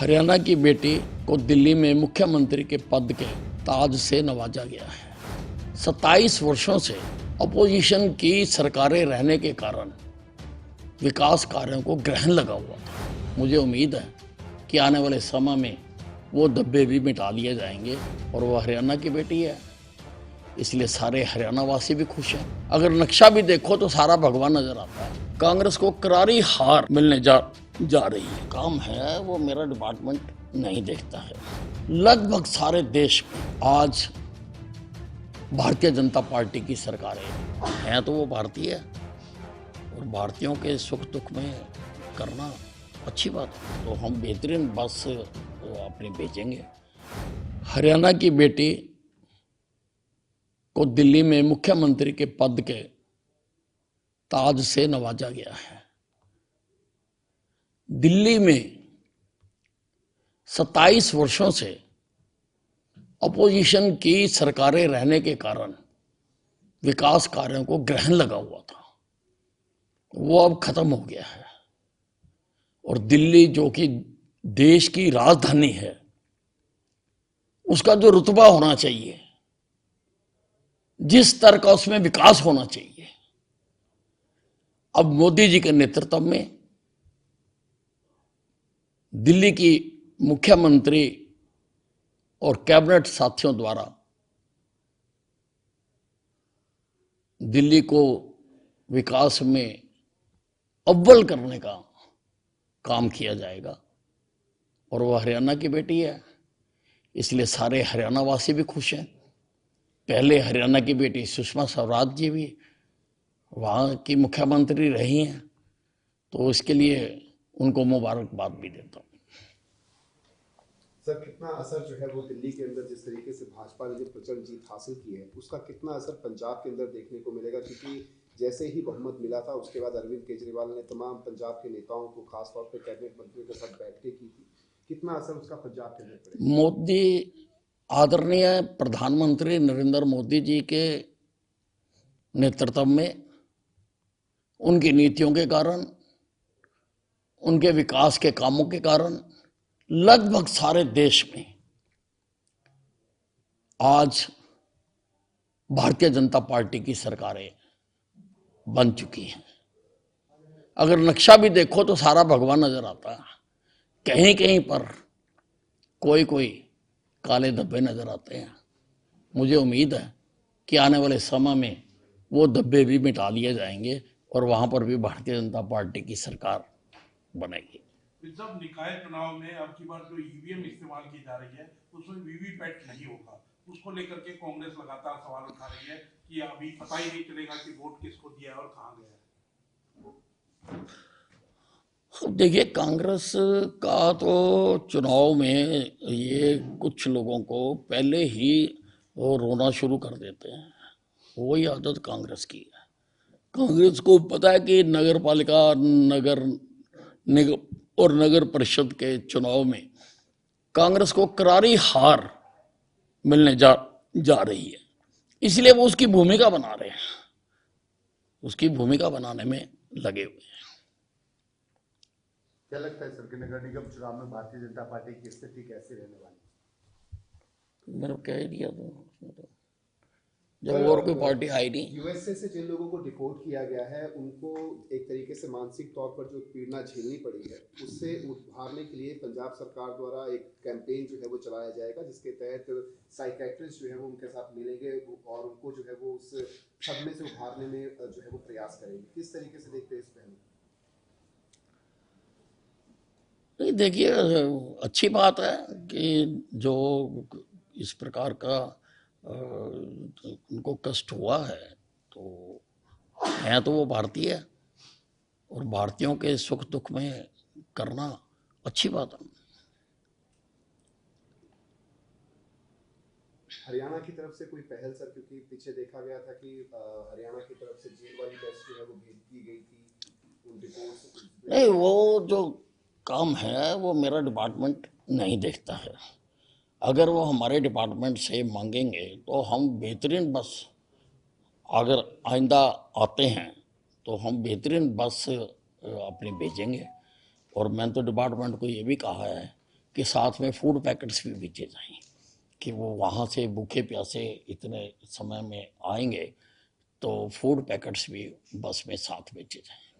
हरियाणा की बेटी को दिल्ली में मुख्यमंत्री के पद के ताज से नवाजा गया है। 27 वर्षों से अपोजिशन की सरकारें रहने के कारण विकास कार्यों को ग्रहण लगा हुआ था। मुझे उम्मीद है कि आने वाले समय में वो धब्बे भी मिटा लिए जाएंगे और वो हरियाणा की बेटी है, इसलिए सारे हरियाणा वासी भी खुश हैं। अगर नक्शा भी देखो तो सारा भगवान नजर आता है। कांग्रेस को करारी हार मिलने जा रही है। काम है वो मेरा डिपार्टमेंट नहीं देखता है। लगभग सारे देश में आज भारतीय जनता पार्टी की सरकारें हैं तो वो भारतीय है और भारतीयों के सुख दुख में करना अच्छी बात है। तो हम बेहतरीन बस अपनी भेजेंगे। हरियाणा की बेटी को दिल्ली में मुख्यमंत्री के पद के ताज से नवाजा गया है। दिल्ली में 27 वर्षों से अपोजिशन की सरकारें रहने के कारण विकास कार्यों को ग्रहण लगा हुआ था, वो अब खत्म हो गया है और दिल्ली जो कि देश की राजधानी है, उसका जो रुतबा होना चाहिए, जिस स्तर का उसमें विकास होना चाहिए, अब मोदी जी के नेतृत्व में दिल्ली की मुख्यमंत्री और कैबिनेट साथियों द्वारा दिल्ली को विकास में अव्वल करने का काम किया जाएगा और वह हरियाणा की बेटी है, इसलिए सारे हरियाणा वासी भी खुश हैं। पहले हरियाणा की बेटी सुषमा स्वराज जी भी वहाँ की मुख्यमंत्री रही हैं, तो इसके लिए उनको मुबारकबाद भी देता हूँ। सर, कितना असर जो है वो दिल्ली के अंदर जिस तरीके से भाजपा ने जो प्रचंड जीत हासिल की है, उसका कितना असर पंजाब के अंदर देखने को मिलेगा? क्योंकि जैसे ही बहुमत मिला था उसके बाद अरविंद केजरीवाल ने तमाम पंजाब के नेताओं को, खासतौर पर कैबिनेट मंत्रियों के साथ बैठकें की थी। कितना असर उसका पंजाब के अंदर पड़ेगा? मोदी आदरणीय प्रधानमंत्री नरेंद्र मोदी जी के नेतृत्व में, उनकी नीतियों के कारण, उनके विकास के कामों के कारण लगभग सारे देश में आज भारतीय जनता पार्टी की सरकारें बन चुकी हैं। अगर नक्शा भी देखो तो सारा भगवान नजर आता है। कहीं कहीं पर कोई कोई काले धब्बे नजर आते हैं। मुझे उम्मीद है कि आने वाले समय में वो धब्बे भी मिटा लिए जाएंगे और वहां पर भी भारतीय जनता पार्टी की सरकार बनेगी। जब निकाय चुनाव में अब की बार जो ईवीएम इस्तेमाल की जा रही है उसमें वीवीपैट नहीं होगा, उसको लेकर के कांग्रेस लगातार सवाल उठा रही है कि अभी पता ही नहीं चलेगा कि वोट किसको दिया और कहां गया। देखिए, कांग्रेस का तो चुनाव में ये कुछ लोगों को पहले ही वो रोना शुरू कर देते हैं, वही आदत कांग्रेस की है। कांग्रेस को पता है कि नगर पालिका, नगर निगम और नगर परिषद के चुनाव में कांग्रेस को करारी हार मिलने जा रही है, इसलिए वो उसकी भूमिका बना रहे हैं, उसकी भूमिका बनाने में लगे हुए हैं। क्या लगता है सर कि नगर निगम चुनाव में भारतीय जनता पार्टी की स्थिति कैसी रहने वाली? मैंने कह ही दिया तो जब और कोई पार्टी आई नहीं। यूएसए से जिन लोगों को डिपोर्ट किया गया है उनको एक तरीके से मानसिक तौर पर जो पीड़ना झेलनी पड़ी है, उससे उभारने के लिए पंजाब सरकार द्वारा एक कैंपेन जो है वो चलाया जाएगा, जिसके तहत साइकेट्रिस्ट जो है वो उनके साथ मिलेंगे और उनको जो है वो उस सदमे से उभारने में जो है वो प्रयास करेंगे। किस तरीके से देखते हैं इस पहलू? नहीं, देखिए, अच्छी बात है कि जो इस प्रकार का उनको कष्ट हुआ है तो हैं तो वो भारतीय है और भारतीयों के सुख दुख में करना अच्छी बात है। हरियाणा की तरफ से कोई पहल सर? क्योंकि पीछे देखा गया था कि हरियाणा की तरफ से जेल वाली बस जो है वो भेज दी गई थी उन रिपोर्ट्स। नहीं, वो जो काम है वो मेरा डिपार्टमेंट नहीं देखता है। अगर वो हमारे डिपार्टमेंट से मांगेंगे तो हम बेहतरीन बस, अगर आइंदा आते हैं तो हम बेहतरीन बस अपनी भेजेंगे। और मैंने तो डिपार्टमेंट को ये भी कहा है कि साथ में फूड पैकेट्स भी बेचे जाएं, कि वो वहाँ से भूखे प्यासे इतने समय में आएंगे तो फूड पैकेट्स भी बस में साथ बेचे जाएं।